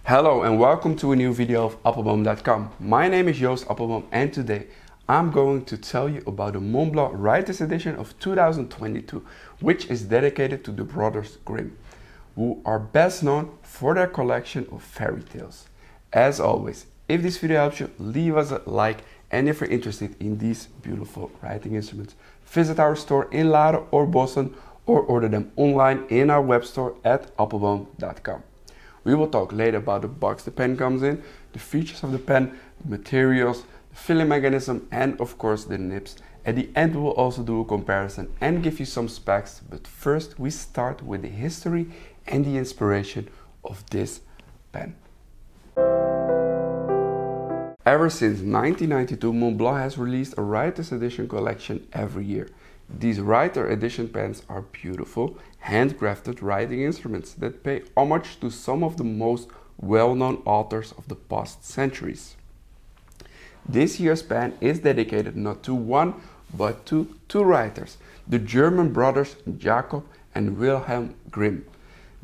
Hello and welcome to a new video of Appelboom.com. My name is Joost Appelboom and today I'm going to tell you about the Montblanc Writers Edition of 2022, which is dedicated to the Brothers Grimm, who are best known for their collection of fairy tales. As always, if this video helps you, leave us a like, and if you're interested in these beautiful writing instruments, visit our store in Laren or Boston or order them online in our web store at Appelboom.com. We will talk later about the box the pen comes in, the features of the pen, the materials, the filling mechanism, and of course the nibs. At the end we will also do a comparison and give you some specs, but first we start with the history and the inspiration of this pen. Ever since 1992, Montblanc has released a Writers Edition collection every year. These Writer Edition pens are beautiful, handcrafted writing instruments that pay homage to some of the most well-known authors of the past centuries. This year's pen is dedicated not to one, but to two writers, the German brothers Jacob and Wilhelm Grimm.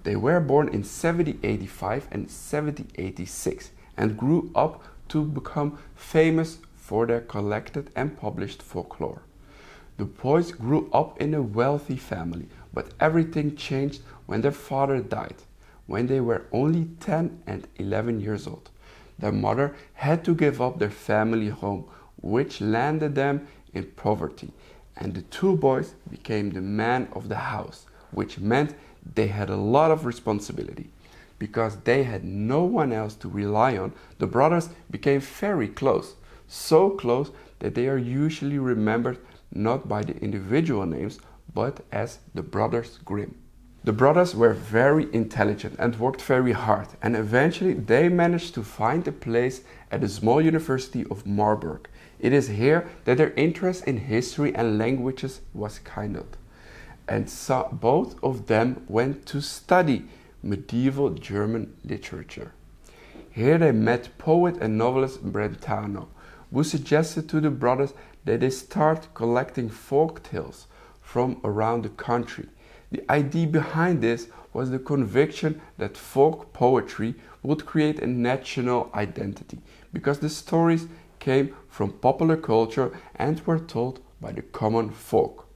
They were born in 1785 and 1786 and grew up to become famous for their collected and published folklore. The boys grew up in a wealthy family, but everything changed when their father died, when they were only 10 and 11 years old. Their mother had to give up their family home, which landed them in poverty, and the two boys became the man of the house, which meant they had a lot of responsibility. Because they had no one else to rely on, the brothers became very close, so close that they are usually remembered not by the individual names, but as the Brothers Grimm. The brothers were very intelligent and worked very hard, and eventually they managed to find a place at the small University of Marburg. It is here that their interest in history and languages was kindled, and so both of them went to study medieval German literature. Here they met poet and novelist Brentano, who suggested to the brothers that they start collecting folk tales from around the country. The idea behind this was the conviction that folk poetry would create a national identity, because the stories came from popular culture and were told by the common folk.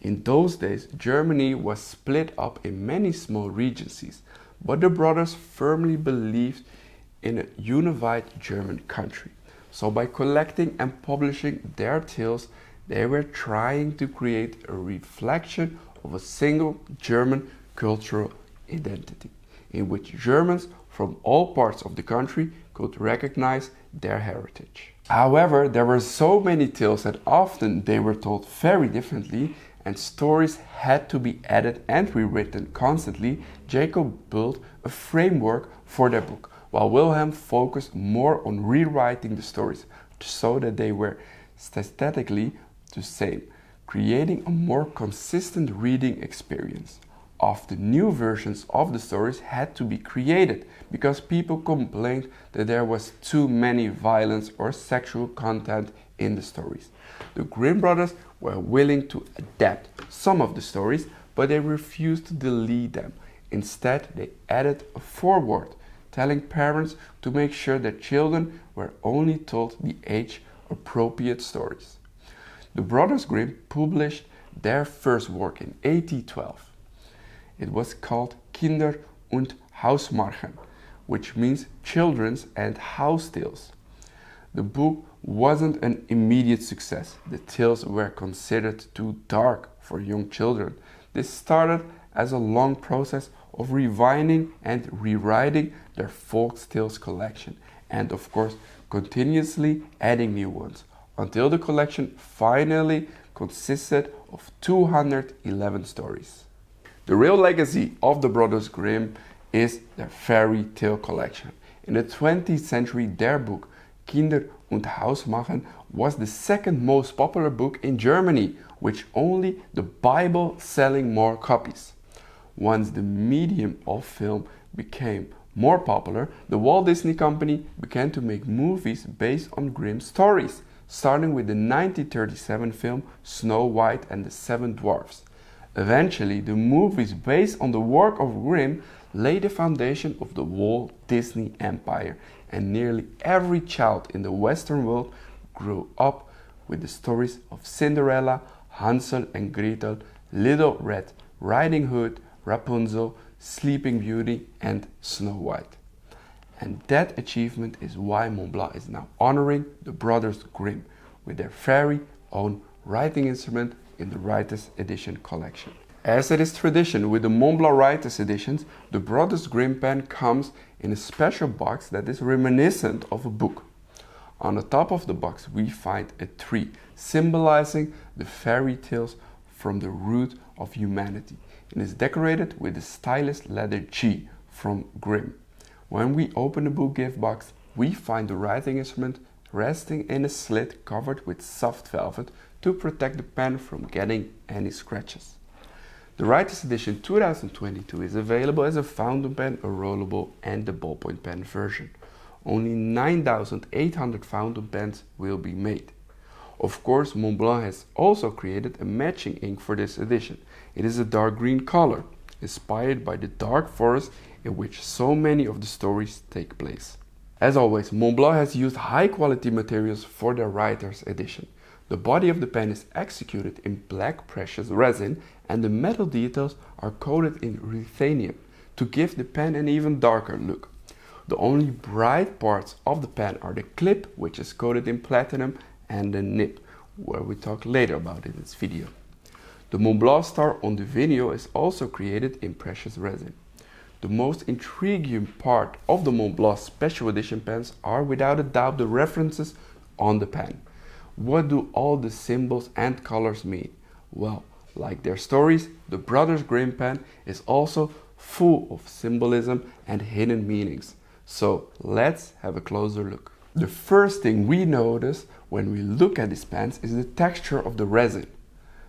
In those days, Germany was split up in many small regencies, but the brothers firmly believed in a unified German country. So by collecting and publishing their tales, they were trying to create a reflection of a single German cultural identity, in which Germans from all parts of the country could recognize their heritage. However, there were so many tales that often they were told very differently, and stories had to be added and rewritten constantly. Jacob built a framework for their book, while Wilhelm focused more on rewriting the stories so that they were aesthetically the same, creating a more consistent reading experience. Often new versions of the stories had to be created because people complained that there was too many violence or sexual content in the stories. The Grimm brothers were willing to adapt some of the stories, but they refused to delete them. Instead, they added a foreword telling parents to make sure that children were only told the age-appropriate stories. The Brothers Grimm published their first work in 1812. It was called Kinder- und Hausmärchen, which means children's and house tales. The book wasn't an immediate success. The tales were considered too dark for young children. This started as a long process of revising and rewriting their folk tales collection, and of course continuously adding new ones, until the collection finally consisted of 211 stories. The real legacy of the Brothers Grimm is their fairy tale collection. In the 20th century, their book Kinder- und Hausmärchen was the second most popular book in Germany, with only the Bible selling more copies. Once the medium of film became more popular, the Walt Disney Company began to make movies based on Grimm stories, starting with the 1937 film Snow White and the Seven Dwarfs. Eventually, the movies based on the work of Grimm laid the foundation of the Walt Disney Empire, and nearly every child in the Western world grew up with the stories of Cinderella, Hansel and Gretel, Little Red Riding Hood, Rapunzel, Sleeping Beauty, and Snow White. And that achievement is why Montblanc is now honoring the Brothers Grimm with their very own writing instrument in the Writers Edition collection. As it is tradition with the Montblanc Writers Editions, the Brothers Grimm pen comes in a special box that is reminiscent of a book. On the top of the box we find a tree symbolizing the fairy tales from the root of humanity. It is decorated with the stylus letter G from Grimm. When we open the book gift box, we find the writing instrument resting in a slit covered with soft velvet to protect the pen from getting any scratches. The Writers Edition 2022 is available as a fountain pen, a rollable and the ballpoint pen version. Only 9,800 fountain pens will be made. Of course, Montblanc has also created a matching ink for this edition. It is a dark green color, inspired by the dark forest in which so many of the stories take place. As always, Montblanc has used high quality materials for their Writers Edition. The body of the pen is executed in black precious resin and the metal details are coated in ruthenium to give the pen an even darker look. The only bright parts of the pen are the clip, which is coated in platinum, and the nib, where we talk later about in this video. The Montblanc star on the vinyl is also created in precious resin. The most intriguing part of the Montblanc special edition pens are without a doubt the references on the pen. What do all the symbols and colors mean? Well, like their stories, the Brothers Grimm pen is also full of symbolism and hidden meanings. So let's have a closer look. The first thing we notice when we look at these pens is the texture of the resin.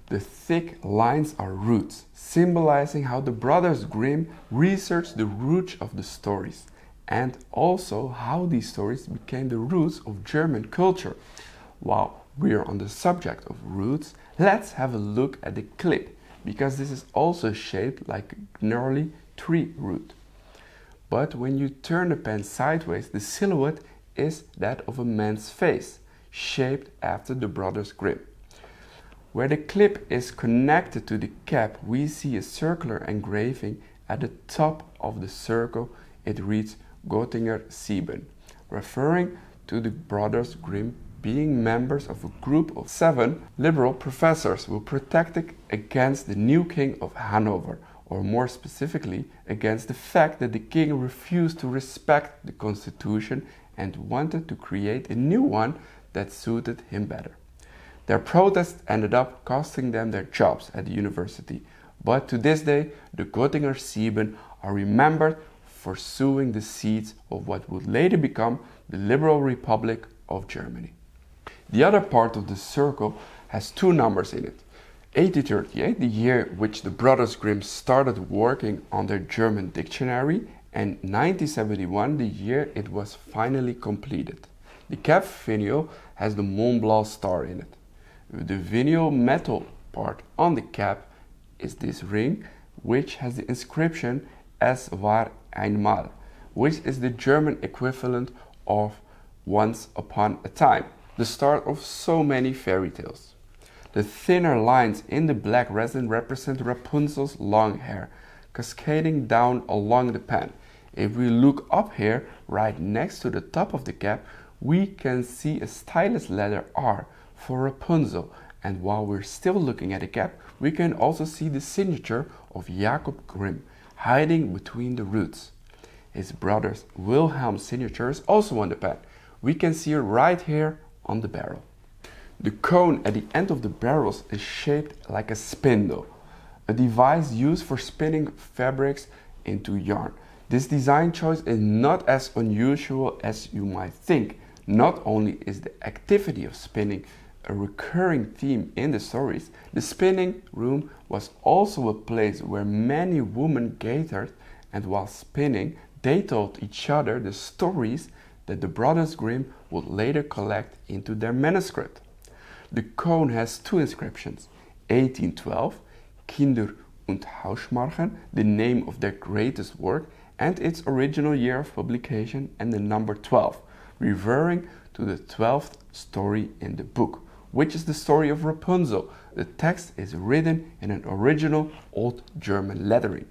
The thick lines are roots, symbolizing how the Brothers Grimm researched the roots of the stories, and also how these stories became the roots of German culture. While we're on the subject of roots, let's have a look at the clip, because this is also shaped like a gnarly tree root. But when you turn the pen sideways, the silhouette is that of a man's face, shaped after the Brothers Grimm. Where the clip is connected to the cap, we see a circular engraving at the top of the circle. It reads Göttinger 7, referring to the Brothers Grimm being members of a group of 7 liberal professors who protected against the new king of Hanover, or more specifically against the fact that the king refused to respect the constitution and wanted to create a new one that suited him better. Their protest ended up costing them their jobs at the university, but to this day the Göttinger 7 are remembered for sowing the seeds of what would later become the Liberal Republic of Germany. The other part of the circle has 2 numbers in it. 1838, the year which the Brothers Grimm started working on their German dictionary, and 1971, the year it was finally completed. The cap vinyl has the Montblanc star in it. The vinyl metal part on the cap is this ring, which has the inscription Es war einmal, which is the German equivalent of once upon a time, the start of so many fairy tales. The thinner lines in the black resin represent Rapunzel's long hair, cascading down along the pen. If we look up here, right next to the top of the cap, we can see a stylus letter R for Rapunzel, and while we're still looking at the cap, we can also see the signature of Jacob Grimm hiding between the roots. His brother Wilhelm's signature is also on the pen. We can see it right here on the barrel. The cone at the end of the barrels is shaped like a spindle, a device used for spinning fabrics into yarn. This design choice is not as unusual as you might think. Not only is the activity of spinning a recurring theme in the stories, the spinning room was also a place where many women gathered, and while spinning, they told each other the stories that the Brothers Grimm would later collect into their manuscript. The cone has 2 inscriptions. 1812, Kinder- und Hausmärchen, the name of their greatest work, and its original year of publication, and the number 12, referring to the 12th story in the book, which is the story of Rapunzel. The text is written in an original Old German lettering,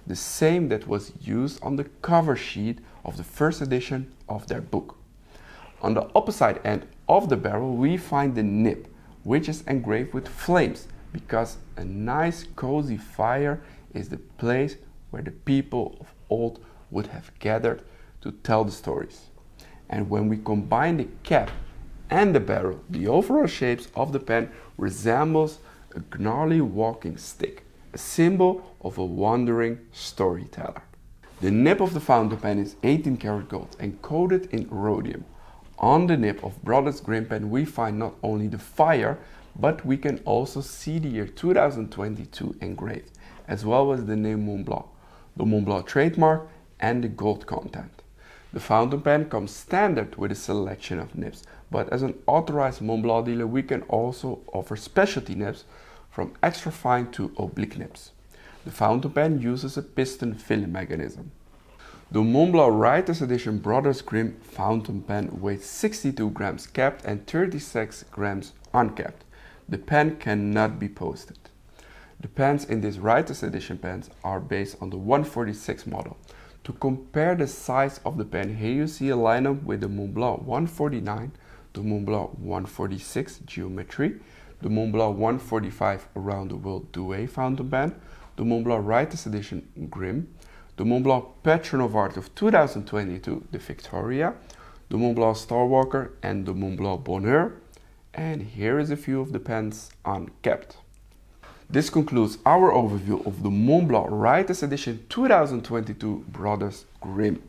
the same that was used on the cover sheet of the first edition of their book. On the opposite end of the barrel we find the nib, which is engraved with flames, because a nice cozy fire is the place where the people of old would have gathered to tell the stories. And when we combine the cap and the barrel, the overall shapes of the pen resembles a gnarly walking stick, a symbol of a wandering storyteller. The nib of the fountain pen is 18 karat gold and coated in rhodium. On the nib of Brothers Grimm pen we find not only the fire, but we can also see the year 2022 engraved, as well as the name Montblanc, the Montblanc trademark, and the gold content. The fountain pen comes standard with a selection of nibs, but as an authorized Montblanc dealer we can also offer specialty nibs from extra fine to oblique nibs. The fountain pen uses a piston filling mechanism. The Montblanc Writers Edition Brothers Grimm fountain pen weighs 62 grams capped and 36 grams uncapped. The pen cannot be posted. The pens in this Writers Edition pens are based on the 146 model. To compare the size of the pen, here you see a lineup with the Montblanc 149, the Montblanc 146 Geometry, the Montblanc 145 Around the World Duet fountain pen, the Montblanc Writers Edition Grimm, the Montblanc Patron of Art of 2022, the Victoria, the Montblanc Starwalker, and the Montblanc Bonheur. And here is a few of the pens uncapped. This concludes our overview of the Montblanc Writers Edition 2022 Brothers Grimm.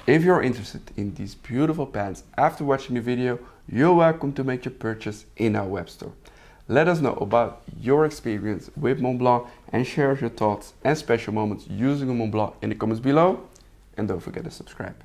If you're interested in these beautiful pens after watching the video, you're welcome to make your purchase in our web store. Let us know about your experience with Montblanc and share your thoughts and special moments using a Montblanc in the comments below. And don't forget to subscribe.